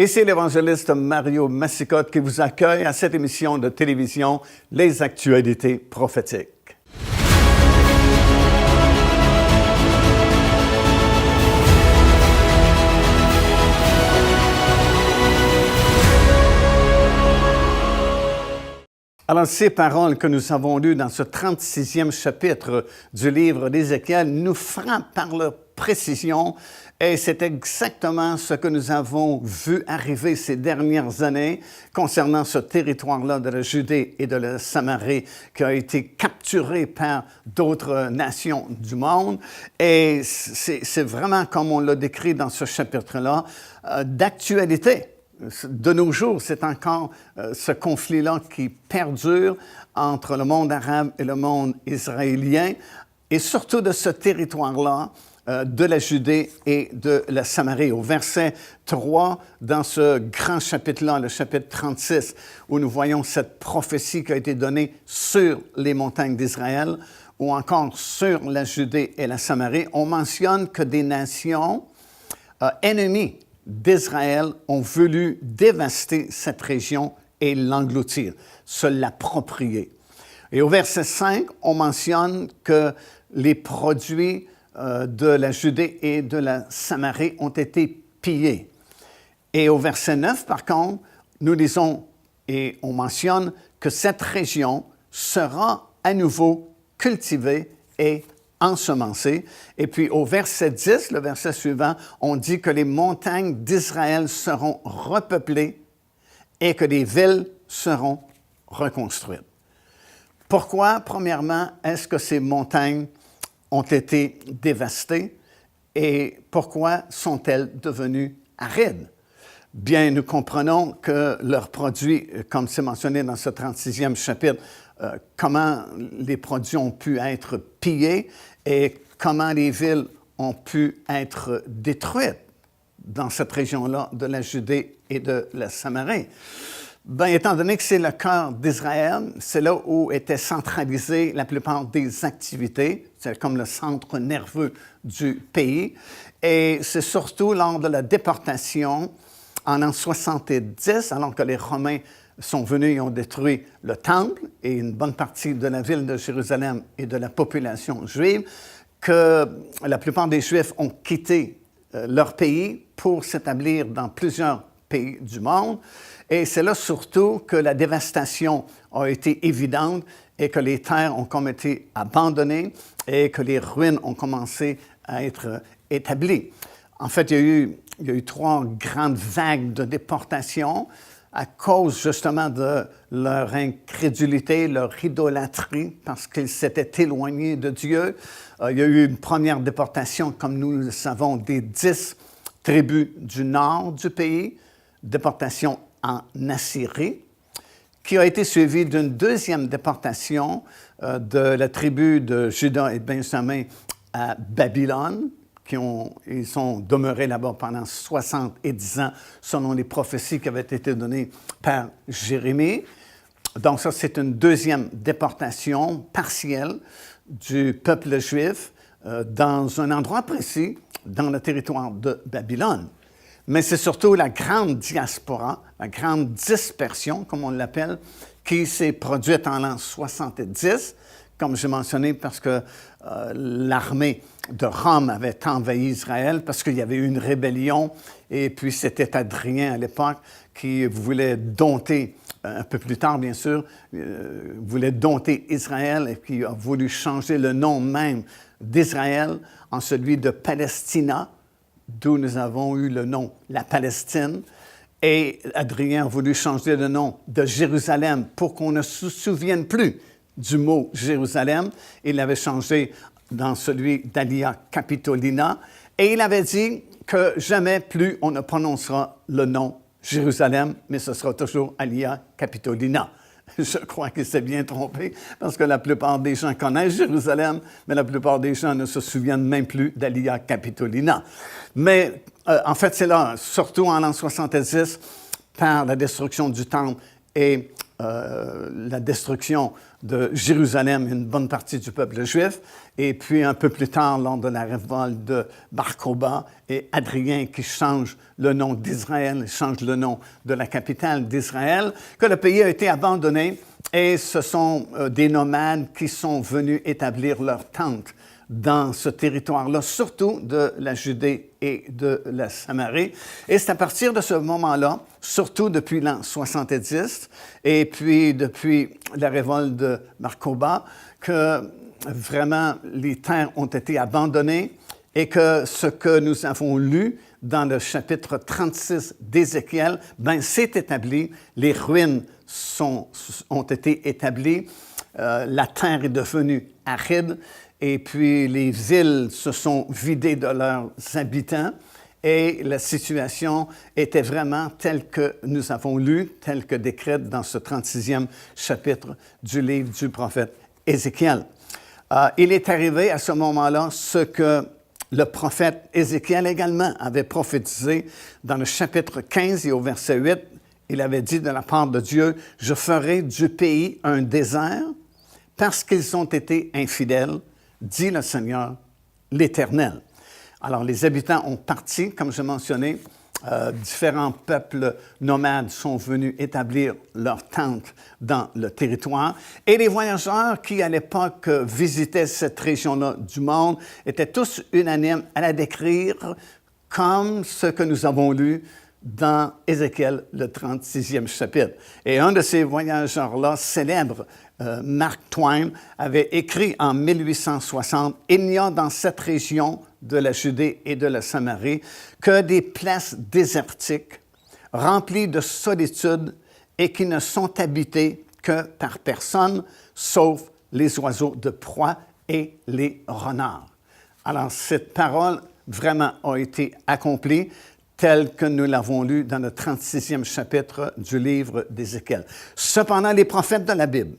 Ici l'évangéliste Mario Massicotte qui vous accueille à cette émission de télévision Les Actualités prophétiques. Alors, ces paroles que nous avons lues dans ce 36e chapitre du livre d'Ézéchiel nous frappent par leur précision et c'est exactement ce que nous avons vu arriver ces dernières années concernant ce territoire-là de la Judée et de la Samarie qui a été capturé par d'autres nations du monde. Et c'est vraiment, comme on l'a décrit dans ce chapitre-là, d'actualité. De nos jours, c'est encore ce conflit-là qui perdure entre le monde arabe et le monde israélien, et surtout de ce territoire-là, de la Judée et de la Samarie. Au verset 3, dans ce grand chapitre-là, le chapitre 36, où nous voyons cette prophétie qui a été donnée sur les montagnes d'Israël, ou encore sur la Judée et la Samarie, on mentionne que des nations ennemies d'Israël ont voulu dévaster cette région et l'engloutir, se l'approprier. Et au verset 5, on mentionne que les produits de la Judée et de la Samarie ont été pillés. Et au verset 9, par contre, nous lisons et on mentionne que cette région sera à nouveau cultivée et ensemencée. Et puis au verset 10, le verset suivant, on dit que les montagnes d'Israël seront repeuplées et que les villes seront reconstruites. Pourquoi, premièrement, est-ce que ces montagnes ont été dévastées et pourquoi sont-elles devenues arides? Bien, nous comprenons que leurs produits, comme c'est mentionné dans ce 36e chapitre, comment les produits ont pu être pillés et comment les villes ont pu être détruites dans cette région-là de la Judée et de la Samarie. Bien, étant donné que c'est le cœur d'Israël, c'est là où étaient centralisées la plupart des activités, c'est comme le centre nerveux du pays, et c'est surtout lors de la déportation en l'an 70, alors que les Romains sont venus et ont détruit le temple et une bonne partie de la ville de Jérusalem et de la population juive, que la plupart des Juifs ont quitté leur pays pour s'établir dans plusieurs pays du monde. Et c'est là surtout que la dévastation a été évidente et que les terres ont comme été abandonnées et que les ruines ont commencé à être établies. En fait, il y a eu 3 grandes vagues de déportation à cause justement de leur incrédulité, leur idolâtrie, parce qu'ils s'étaient éloignés de Dieu. Il y a eu une première déportation, comme nous le savons, des 10 tribus du nord du pays, déportation en Assyrie, qui a été suivie d'une deuxième déportation de la tribu de Juda et de Benjamin à Babylone. Ils sont demeurés là-bas pendant 70 ans, selon les prophéties qui avaient été données par Jérémie. Donc ça, c'est une deuxième déportation partielle du peuple juif dans un endroit précis, dans le territoire de Babylone. Mais c'est surtout la grande diaspora, la grande dispersion, comme on l'appelle, qui s'est produite en l'an 70, comme j'ai mentionné, parce que l'armée de Rome avait envahi Israël, parce qu'il y avait eu une rébellion, et puis c'était Adrien à l'époque qui voulait dompter, un peu plus tard bien sûr, voulait dompter Israël et qui a voulu changer le nom même d'Israël en celui de Palestina, d'où nous avons eu le nom la Palestine. Et Adrien a voulu changer le nom de Jérusalem pour qu'on ne se souvienne plus du mot Jérusalem. Il l'avait changé dans celui d'Alia Capitolina. Et il avait dit que jamais plus on ne prononcera le nom Jérusalem, mais ce sera toujours Alia Capitolina. Je crois qu'il s'est bien trompé parce que la plupart des gens connaissent Jérusalem, mais la plupart des gens ne se souviennent même plus d'Alia Capitolina. Mais en fait, c'est là, surtout en l'an 70, par la destruction du temple et la destruction de Jérusalem, une bonne partie du peuple juif, et puis un peu plus tard, lors de la révolte de Bar Kokhba et Adrien qui change le nom d'Israël, change le nom de la capitale d'Israël, que le pays a été abandonné et ce sont des nomades qui sont venus établir leurs tentes dans ce territoire-là, surtout de la Judée et de la Samarie. Et c'est à partir de ce moment-là, surtout depuis l'an 70, et puis depuis la révolte de Bar Kokhba, que vraiment les terres ont été abandonnées et que ce que nous avons lu dans le chapitre 36 d'Ézéchiel, c'est établi, les ruines ont été établies, la terre est devenue aride, et puis les villes se sont vidées de leurs habitants et la situation était vraiment telle que nous avons lu, telle que décrite dans ce 36e chapitre du livre du prophète Ézéchiel. Il est arrivé à ce moment-là ce que le prophète Ézéchiel également avait prophétisé dans le chapitre 15 et au verset 8. Il avait dit de la part de Dieu, « Je ferai du pays un désert parce qu'ils ont été infidèles, dit le Seigneur, l'Éternel. » Alors, les habitants ont parti, comme je mentionnais, différents peuples nomades sont venus établir leurs tentes dans le territoire. Et les voyageurs qui, à l'époque, visitaient cette région-là du monde étaient tous unanimes à la décrire comme ce que nous avons lu dans Ézéchiel, le 36e chapitre. Et un de ces voyageurs-là, célèbre, Mark Twain, avait écrit en 1860, « Il n'y a dans cette région de la Judée et de la Samarie que des places désertiques, remplies de solitude et qui ne sont habitées que par personne, sauf les oiseaux de proie et les renards. » Alors, cette parole vraiment a été accomplie telle que nous l'avons lu dans le 36e chapitre du livre d'Ézéchiel. Cependant, les prophètes de la Bible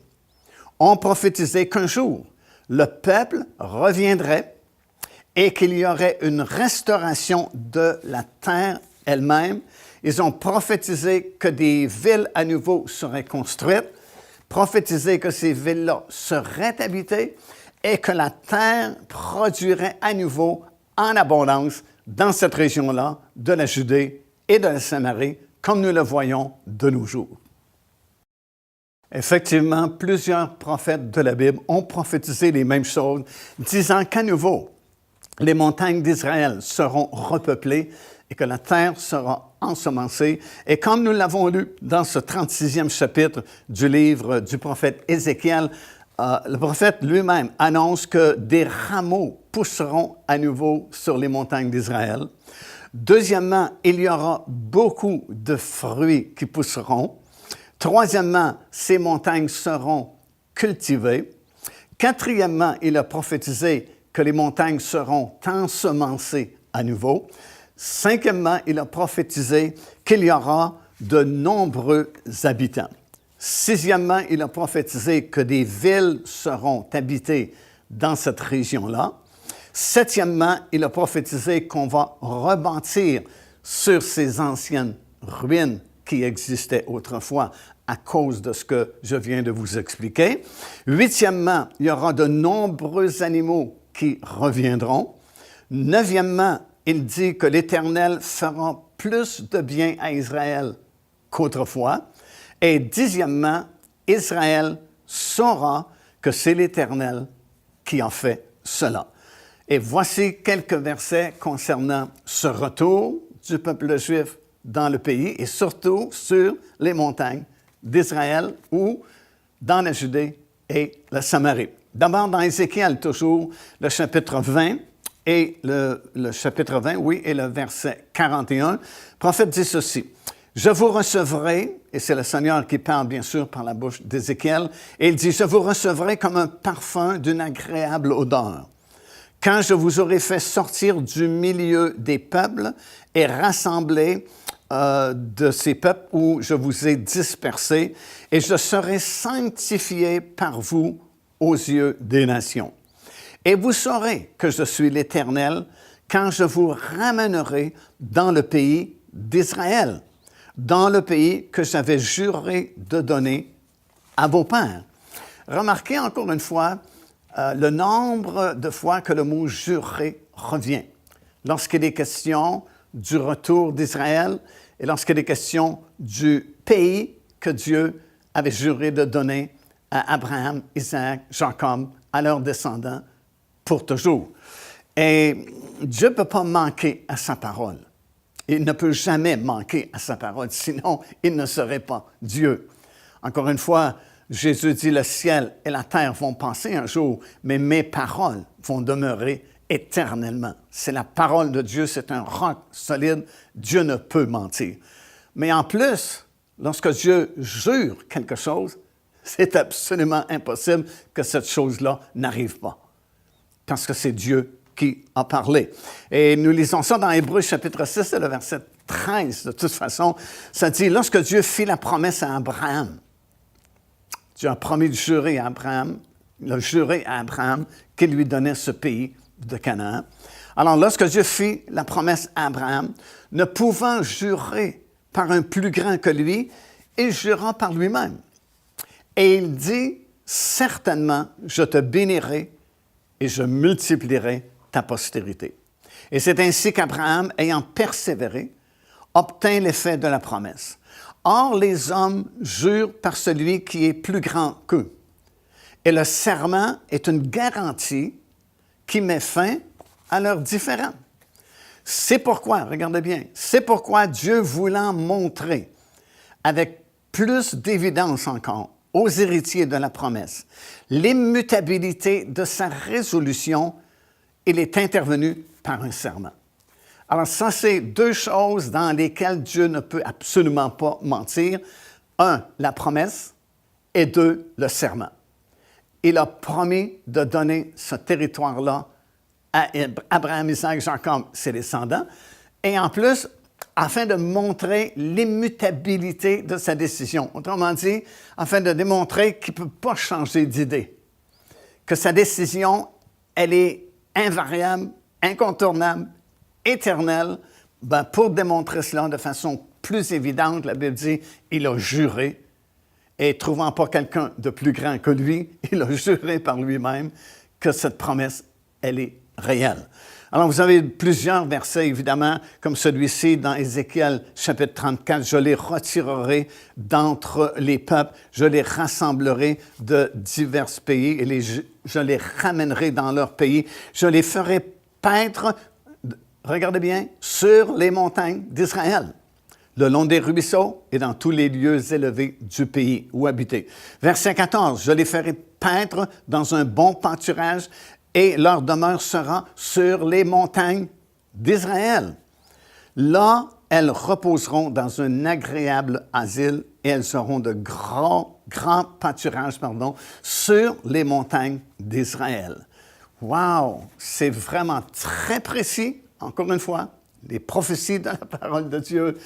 ont prophétisé qu'un jour, le peuple reviendrait et qu'il y aurait une restauration de la terre elle-même. Ils ont prophétisé que des villes à nouveau seraient construites, prophétisé que ces villes-là seraient habitées et que la terre produirait à nouveau en abondance dans cette région-là de la Judée et de la Samarie, comme nous le voyons de nos jours. Effectivement, plusieurs prophètes de la Bible ont prophétisé les mêmes choses, disant qu'à nouveau, les montagnes d'Israël seront repeuplées et que la terre sera ensemencée. Et comme nous l'avons lu dans ce 36e chapitre du livre du prophète Ézéchiel, le prophète lui-même annonce que des rameaux pousseront à nouveau sur les montagnes d'Israël. Deuxièmement, il y aura beaucoup de fruits qui pousseront. Troisièmement, ces montagnes seront cultivées. Quatrièmement, il a prophétisé que les montagnes seront ensemencées à nouveau. Cinquièmement, il a prophétisé qu'il y aura de nombreux habitants. Sixièmement, il a prophétisé que des villes seront habitées dans cette région-là. Septièmement, il a prophétisé qu'on va rebâtir sur ces anciennes ruines qui existaient autrefois à cause de ce que je viens de vous expliquer. Huitièmement, il y aura de nombreux animaux qui reviendront. Neuvièmement, il dit que l'Éternel fera plus de bien à Israël qu'autrefois. Et dixièmement, Israël saura que c'est l'Éternel qui a fait cela. Et voici quelques versets concernant ce retour du peuple juif dans le pays et surtout sur les montagnes d'Israël ou dans la Judée et la Samarie. D'abord, dans Ézéchiel, toujours, le chapitre 20 et le chapitre 20, et le verset 41, le prophète dit ceci. « Je vous recevrai, et c'est le Seigneur qui parle bien sûr par la bouche d'Ézéchiel, et il dit, « Je vous recevrai comme un parfum d'une agréable odeur. Quand je vous aurai fait sortir du milieu des peuples et rassembler de ces peuples où je vous ai dispersés, et je serai sanctifié par vous aux yeux des nations. Et vous saurez que je suis l'Éternel quand je vous ramènerai dans le pays d'Israël, dans le pays que j'avais juré de donner à vos pères. Remarquez encore une fois le nombre de fois que le mot jurer revient. Lorsqu'il est question du retour d'Israël et lorsqu'il est question du pays que Dieu avait juré de donner à Abraham, Isaac, Jacob, à leurs descendants pour toujours. Et Dieu ne peut pas manquer à sa parole. Il ne peut jamais manquer à sa parole, sinon il ne serait pas Dieu. Encore une fois, Jésus dit, le ciel et la terre vont passer un jour, mais mes paroles vont demeurer éternellement. C'est la parole de Dieu, c'est un roc solide. Dieu ne peut mentir. Mais en plus, lorsque Dieu jure quelque chose, c'est absolument impossible que cette chose-là n'arrive pas. Parce que c'est Dieu qui a parlé. Et nous lisons ça dans Hébreux chapitre 6, c'est le verset 13. De toute façon, ça dit, lorsque Dieu fit la promesse à Abraham, Dieu a promis de jurer à Abraham, il a juré à Abraham qu'il lui donnait ce pays de Canaan. Alors, lorsque Dieu fit la promesse à Abraham, ne pouvant jurer par un plus grand que lui, il jura par lui-même. Et il dit, certainement, je te bénirai et je multiplierai ta postérité. Et c'est ainsi qu'Abraham, ayant persévéré, obtint l'effet de la promesse. Or, les hommes jurent par celui qui est plus grand qu'eux. Et le serment est une garantie qui met fin à leurs différends. C'est pourquoi, regardez bien, c'est pourquoi Dieu voulant montrer avec plus d'évidence encore aux héritiers de la promesse l'immutabilité de sa résolution, il est intervenu par un serment. Alors ça, c'est deux choses dans lesquelles Dieu ne peut absolument pas mentir. Un, la promesse, et deux, le serment. Il a promis de donner ce territoire-là à Abraham, Isaac, Jacob, ses descendants, et en plus, afin de montrer l'immutabilité de sa décision. Autrement dit, afin de démontrer qu'il ne peut pas changer d'idée, que sa décision, elle est invariable, incontournable, éternelle. Ben, pour démontrer cela de façon plus évidente, la Bible dit, il a juré, et trouvant pas quelqu'un de plus grand que lui, il a juré par lui-même que cette promesse, elle est réelle. Alors, vous avez plusieurs versets, évidemment, comme celui-ci dans Ézéchiel, chapitre 34. « Je les retirerai d'entre les peuples, je les rassemblerai de divers pays et je les ramènerai dans leur pays. Je les ferai paître, regardez bien, sur les montagnes d'Israël, le long des ruisseaux et dans tous les lieux élevés du pays où habiter. » Verset 14. « Je les ferai paître dans un bon pâturage et leur demeure sera sur les montagnes d'Israël. Là, elles reposeront dans un agréable asile et elles auront de grands pâturages, sur les montagnes d'Israël. » Wow! C'est vraiment très précis, encore une fois, les prophéties de la parole de Dieu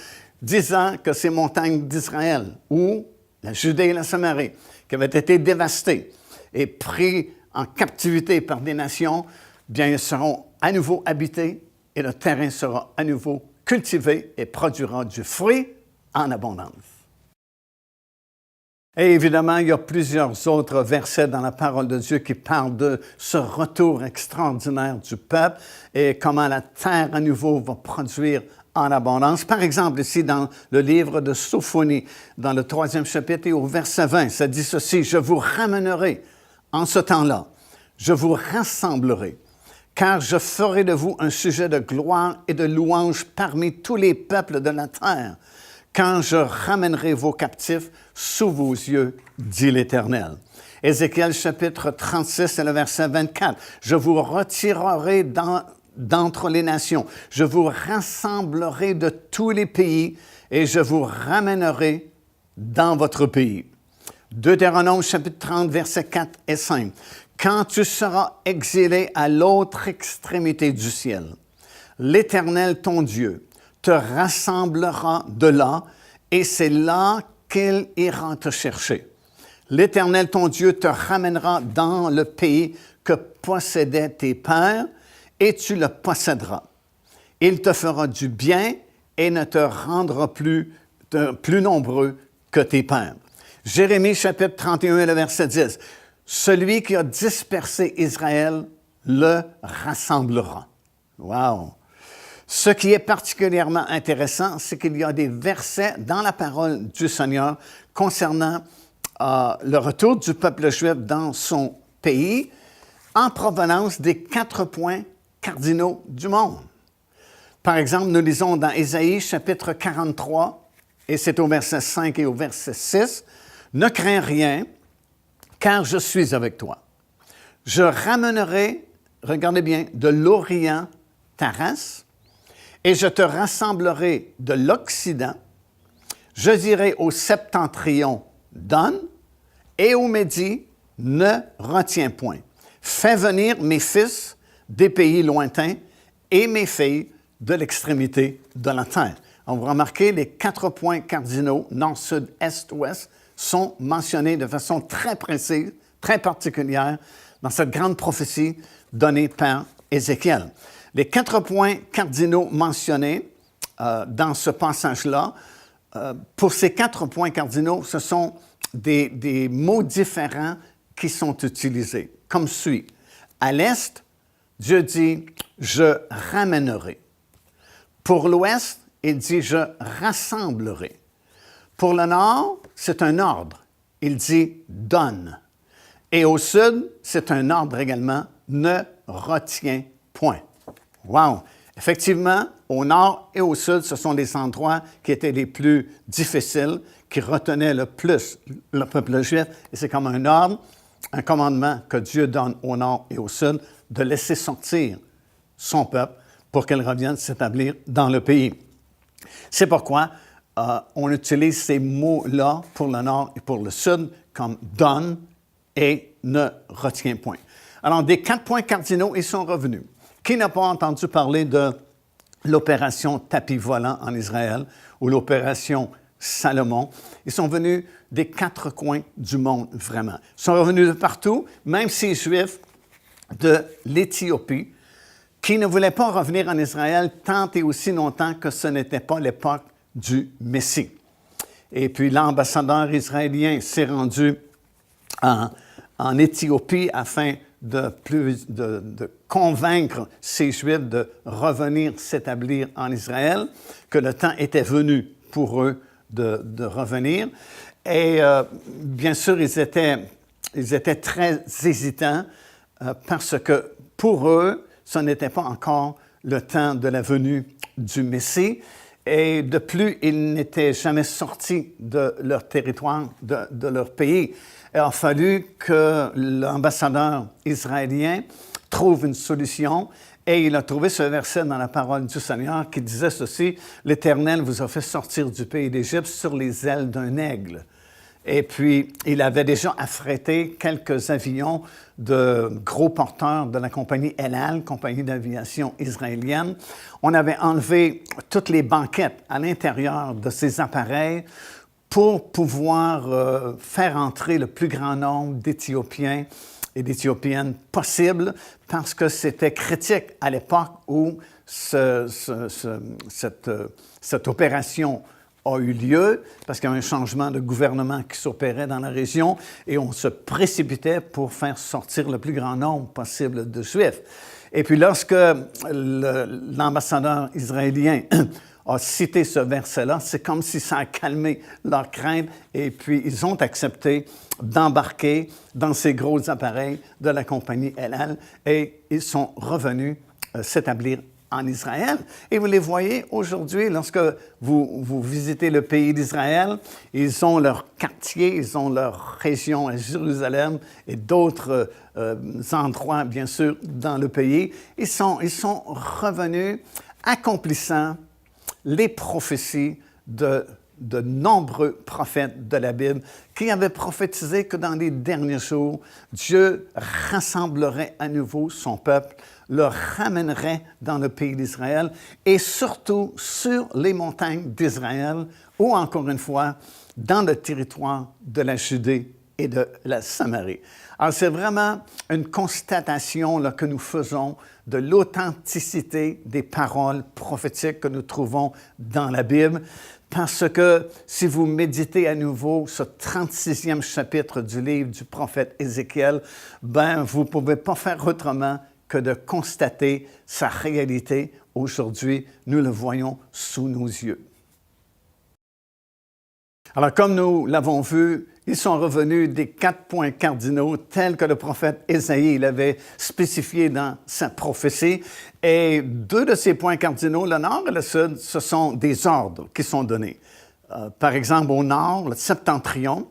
disant que ces montagnes d'Israël, où la Judée et la Samarie, qui avaient été dévastées et pris en captivité par des nations, bien, ils seront à nouveau habités et le terrain sera à nouveau cultivé et produira du fruit en abondance. Et évidemment, il y a plusieurs autres versets dans la parole de Dieu qui parlent de ce retour extraordinaire du peuple et comment la terre à nouveau va produire en abondance. Par exemple, ici dans le livre de Sophonie, dans le 3e chapitre et au verset 20, ça dit ceci, « Je vous ramènerai en ce temps-là, je vous rassemblerai, car je ferai de vous un sujet de gloire et de louange parmi tous les peuples de la terre, quand je ramènerai vos captifs sous vos yeux, dit l'Éternel. » Ézéchiel chapitre 36 et le verset 24, « Je vous retirerai d'entre les nations, je vous rassemblerai de tous les pays et je vous ramènerai dans votre pays. » Deutéronome chapitre 30, versets 4 et 5. « Quand tu seras exilé à l'autre extrémité du ciel, l'Éternel ton Dieu te rassemblera de là, et c'est là qu'il ira te chercher. L'Éternel ton Dieu te ramènera dans le pays que possédaient tes pères, et tu le posséderas. Il te fera du bien et ne te rendra plus nombreux que tes pères. » Jérémie chapitre 31, le verset 10. Celui qui a dispersé Israël le rassemblera. Wow! Ce qui est particulièrement intéressant, c'est qu'il y a des versets dans la parole du Seigneur concernant le retour du peuple juif dans son pays en provenance des 4 points cardinaux du monde. Par exemple, nous lisons dans Ésaïe chapitre 43, et c'est au verset 5 et au verset 6, « Ne crains rien, car je suis avec toi. Je ramènerai, regardez bien, de l'Orient ta race, et je te rassemblerai de l'Occident. Je dirai au septentrion, donne, et au Médie, ne retiens point. Fais venir mes fils des pays lointains et mes filles de l'extrémité de la terre. » On va remarquer les 4 points cardinaux, nord, sud, est, ouest, sont mentionnés de façon très précise, très particulière, dans cette grande prophétie donnée par Ézéchiel. Les 4 points cardinaux mentionnés dans ce passage-là, pour ces 4 points cardinaux, ce sont des mots différents qui sont utilisés, comme suit. À l'est, Dieu dit « je ramènerai ». Pour l'ouest, il dit « je rassemblerai ». Pour le nord, c'est un ordre. Il dit « donne ». Et au sud, c'est un ordre également « ne retiens point ». Wow! Effectivement, au nord et au sud, ce sont les endroits qui étaient les plus difficiles, qui retenaient le plus le peuple juif. Et c'est comme un ordre, un commandement que Dieu donne au nord et au sud de laisser sortir son peuple pour qu'il revienne s'établir dans le pays. C'est pourquoi on utilise ces mots-là pour le nord et pour le sud comme « donne » et « ne retiens point ». Alors, des 4 points cardinaux, ils sont revenus. Qui n'a pas entendu parler de l'opération tapis volant en Israël ou l'opération Salomon? Ils sont venus des 4 coins du monde, vraiment. Ils sont revenus de partout, même ces Juifs de l'Éthiopie, qui ne voulaient pas revenir en Israël tant et aussi longtemps que ce n'était pas l'époque du Messie. Et puis l'ambassadeur israélien s'est rendu en Éthiopie afin de convaincre ces Juifs de revenir s'établir en Israël, que le temps était venu pour eux de revenir. Et bien sûr, ils étaient très hésitants parce que pour eux, ce n'était pas encore le temps de la venue du Messie. Et de plus, ils n'étaient jamais sortis de leur territoire, de leur pays. Il a fallu que l'ambassadeur israélien trouve une solution et il a trouvé ce verset dans la parole du Seigneur qui disait ceci, « L'Éternel vous a fait sortir du pays d'Égypte sur les ailes d'un aigle. » Et puis, il avait déjà affrété quelques avions de gros porteurs de la compagnie El Al, compagnie d'aviation israélienne. On avait enlevé toutes les banquettes à l'intérieur de ces appareils pour pouvoir faire entrer le plus grand nombre d'Éthiopiens et d'Éthiopiennes possible, parce que c'était critique à l'époque où cette opération a eu lieu, parce qu'il y avait un changement de gouvernement qui s'opérait dans la région, et on se précipitait pour faire sortir le plus grand nombre possible de Juifs. Et puis lorsque l'ambassadeur israélien a cité ce verset-là, c'est comme si ça a calmé leur crainte, et puis ils ont accepté d'embarquer dans ces gros appareils de la compagnie El Al, et ils sont revenus s'établir en Israël. Et vous les voyez aujourd'hui, lorsque vous visitez le pays d'Israël, ils ont leur quartier, ils ont leur région à Jérusalem et d'autres endroits, bien sûr, dans le pays. Ils sont revenus accomplissant les prophéties de nombreux prophètes de la Bible qui avaient prophétisé que dans les derniers jours, Dieu rassemblerait à nouveau son peuple, le ramènerait dans le pays d'Israël et surtout sur les montagnes d'Israël ou encore une fois dans le territoire de la Judée et de la Samarie. Alors, c'est vraiment une constatation là, que nous faisons de l'authenticité des paroles prophétiques que nous trouvons dans la Bible, parce que si vous méditez à nouveau ce 36e chapitre du livre du prophète Ézéchiel, vous ne pouvez pas faire autrement que de constater sa réalité. Aujourd'hui, nous le voyons sous nos yeux. Alors, comme nous l'avons vu, ils sont revenus des 4 points cardinaux tels que le prophète Ésaïe l'avait spécifié dans sa prophétie. Et 2 de ces points cardinaux, le nord et le sud, ce sont des ordres qui sont donnés. Par exemple, au nord, le septentrion.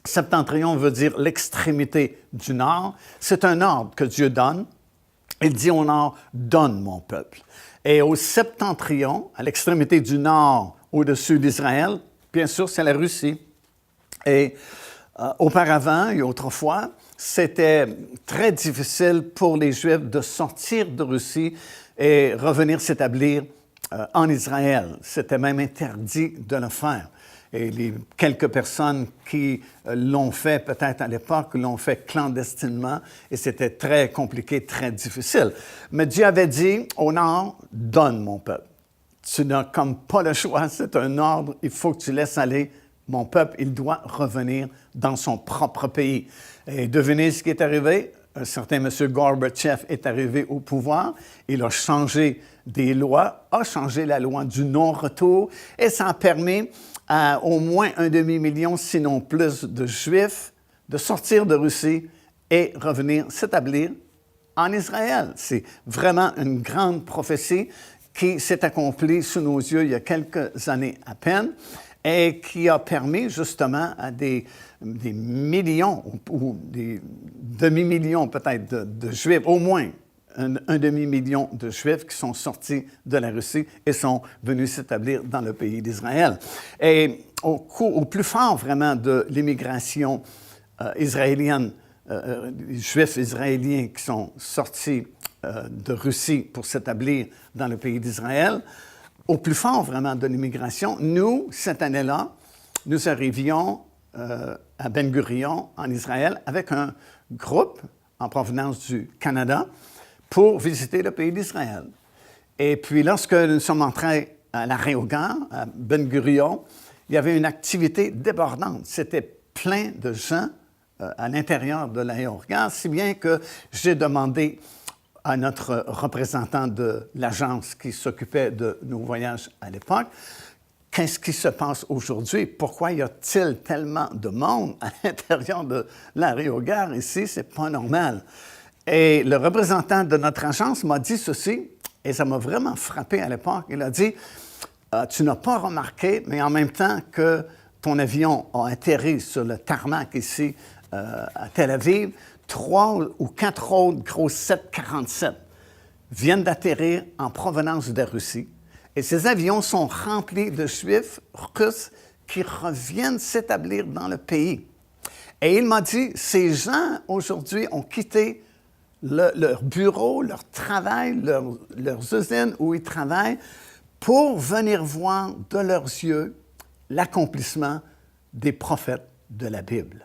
Septentrion veut dire l'extrémité du nord. C'est un ordre que Dieu donne. Il dit au nord, « Donne mon peuple ». Et au septentrion, à l'extrémité du nord, au-dessus d'Israël, bien sûr, c'est la Russie. Et auparavant et autrefois, c'était très difficile pour les Juifs de sortir de Russie et revenir s'établir en Israël. C'était même interdit de le faire. Et les quelques personnes qui l'ont fait, peut-être à l'époque, l'ont fait clandestinement, et c'était très compliqué, très difficile. Mais Dieu avait dit, au nord, donne mon peuple. Tu n'as comme pas le choix, c'est un ordre, il faut que tu laisses aller mon peuple, il doit revenir dans son propre pays. Et devinez ce qui est arrivé? Un certain M. Gorbatchev est arrivé au pouvoir, il a changé des lois, a changé la loi du non-retour, et ça a permis à au moins 1 demi-million, sinon plus, de Juifs de sortir de Russie et revenir s'établir en Israël. C'est vraiment une grande prophétie qui s'est accomplie sous nos yeux il y a quelques années à peine et qui a permis justement à des millions ou des demi-millions peut-être de Juifs, au moins un demi-million de Juifs qui sont sortis de la Russie et sont venus s'établir dans le pays d'Israël. Et au plus fort vraiment de l'immigration israélienne, les Juifs israéliens qui sont sortis de Russie pour s'établir dans le pays d'Israël, au plus fort vraiment de l'immigration, nous, cette année-là, nous arrivions à Ben Gurion, en Israël, avec un groupe en provenance du Canada pour visiter le pays d'Israël. Et puis, lorsque nous sommes entrés à l'aérogare, à Ben Gurion, il y avait une activité débordante. C'était plein de gens à l'intérieur de l'aérogare, si bien que j'ai demandé à notre représentant de l'agence qui s'occupait de nos voyages à l'époque, qu'est-ce qui se passe aujourd'hui? Pourquoi y a-t-il tellement de monde à l'intérieur de l'aérogare ici? C'est pas normal. Et le représentant de notre agence m'a dit ceci, et ça m'a vraiment frappé à l'époque. Il a dit, tu n'as pas remarqué, mais en même temps que ton avion a atterri sur le tarmac ici à Tel Aviv, 3 ou 4 autres gros 747 viennent d'atterrir en provenance de Russie. Et ces avions sont remplis de Juifs russes qui reviennent s'établir dans le pays. Et il m'a dit, ces gens aujourd'hui ont quitté leur bureau, leur travail, leurs usines où ils travaillent pour venir voir de leurs yeux l'accomplissement des prophètes de la Bible.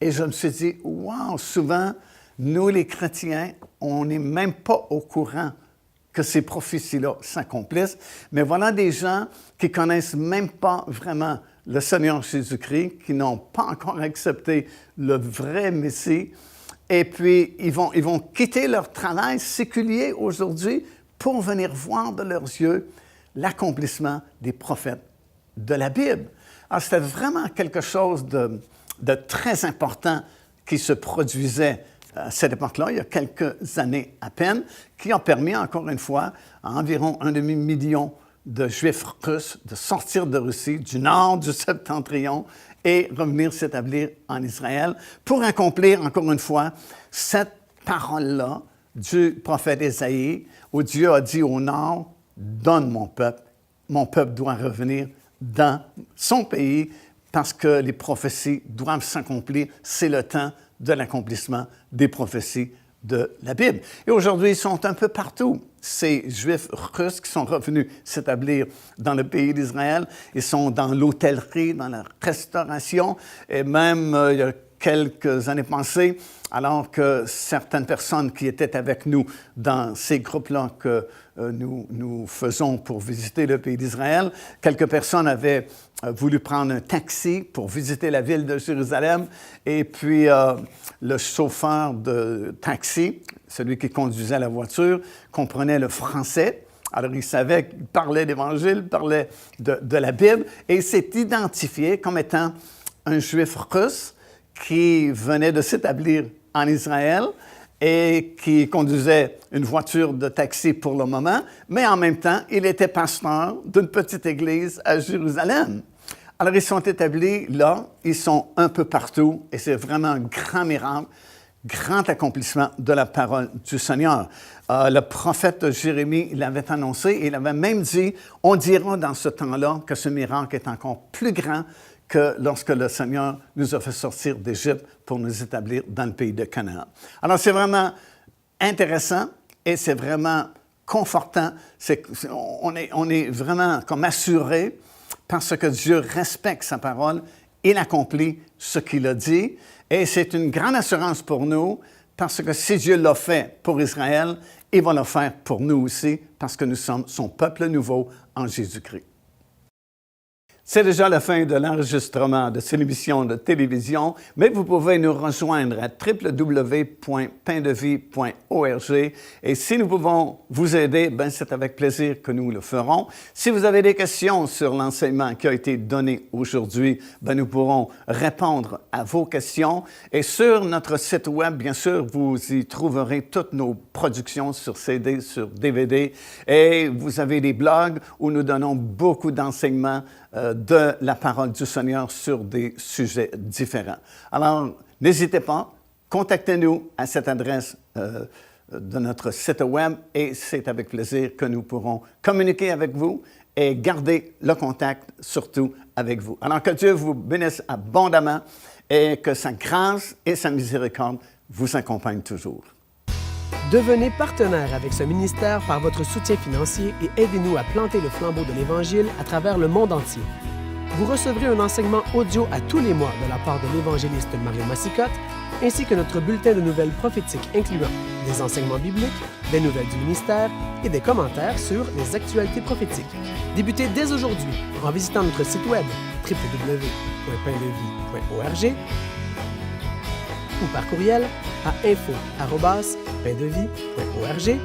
Et je me suis dit, wow, souvent, nous les chrétiens, on n'est même pas au courant que ces prophéties-là s'accomplissent, mais voilà des gens qui connaissent même pas vraiment le Seigneur Jésus-Christ, qui n'ont pas encore accepté le vrai Messie, et puis ils vont quitter leur travail séculier aujourd'hui pour venir voir de leurs yeux l'accomplissement des prophètes de la Bible. Alors, c'était vraiment quelque chose de très important qui se produisait à cette époque-là, il y a quelques années à peine, qui a permis, encore une fois, à environ 1 demi-million de Juifs russes de sortir de Russie, du nord, du septentrion, et revenir s'établir en Israël pour accomplir, encore une fois, cette parole-là du prophète Ésaïe, où Dieu a dit au nord, « Donne mon peuple doit revenir dans son pays, parce que les prophéties doivent s'accomplir, c'est le temps de l'accomplissement des prophéties de la Bible. » Et aujourd'hui, ils sont un peu partout. Ces Juifs russes qui sont revenus s'établir dans le pays d'Israël, ils sont dans l'hôtellerie, dans la restauration, et même il y a quelques années passées, alors que certaines personnes qui étaient avec nous dans ces groupes-là que nous faisons pour visiter le pays d'Israël, quelques personnes avaient voulu prendre un taxi pour visiter la ville de Jérusalem, et puis le chauffeur de taxi, celui qui conduisait la voiture, comprenait le français. Alors, il savait qu'il parlait d'Évangile, il parlait de la Bible, et il s'est identifié comme étant un Juif russe qui venait de s'établir en Israël et qui conduisait une voiture de taxi pour le moment, mais en même temps, il était pasteur d'une petite église à Jérusalem. Alors, ils sont établis là, ils sont un peu partout, et c'est vraiment un grand miracle, grand accomplissement de la parole du Seigneur. Le prophète Jérémie l'avait annoncé, et il avait même dit, on dira dans ce temps-là que ce miracle est encore plus grand que lorsque le Seigneur nous a fait sortir d'Égypte pour nous établir dans le pays de Canaan. Alors, c'est vraiment intéressant et c'est vraiment confortant. On est vraiment comme assuré parce que Dieu respecte sa parole, il accomplit ce qu'il a dit. Et c'est une grande assurance pour nous parce que si Dieu l'a fait pour Israël, il va le faire pour nous aussi parce que nous sommes son peuple nouveau en Jésus-Christ. C'est déjà la fin de l'enregistrement de cette émission de télévision, mais vous pouvez nous rejoindre à www.paindevie.org et si nous pouvons vous aider, ben c'est avec plaisir que nous le ferons. Si vous avez des questions sur l'enseignement qui a été donné aujourd'hui, ben nous pourrons répondre à vos questions. Et sur notre site web, bien sûr, vous y trouverez toutes nos productions sur CD, sur DVD et vous avez des blogs où nous donnons beaucoup d'enseignements de la parole du Seigneur sur des sujets différents. Alors, n'hésitez pas, contactez-nous à cette adresse de notre site web et c'est avec plaisir que nous pourrons communiquer avec vous et garder le contact surtout avec vous. Alors, que Dieu vous bénisse abondamment et que sa grâce et sa miséricorde vous accompagnent toujours. Devenez partenaire avec ce ministère par votre soutien financier et aidez-nous à planter le flambeau de l'Évangile à travers le monde entier. Vous recevrez un enseignement audio à tous les mois de la part de l'évangéliste Mario Massicotte, ainsi que notre bulletin de nouvelles prophétiques incluant des enseignements bibliques, des nouvelles du ministère et des commentaires sur les actualités prophétiques. Débutez dès aujourd'hui en visitant notre site web www.paindevie.org ou par courriel à info@paindevie.org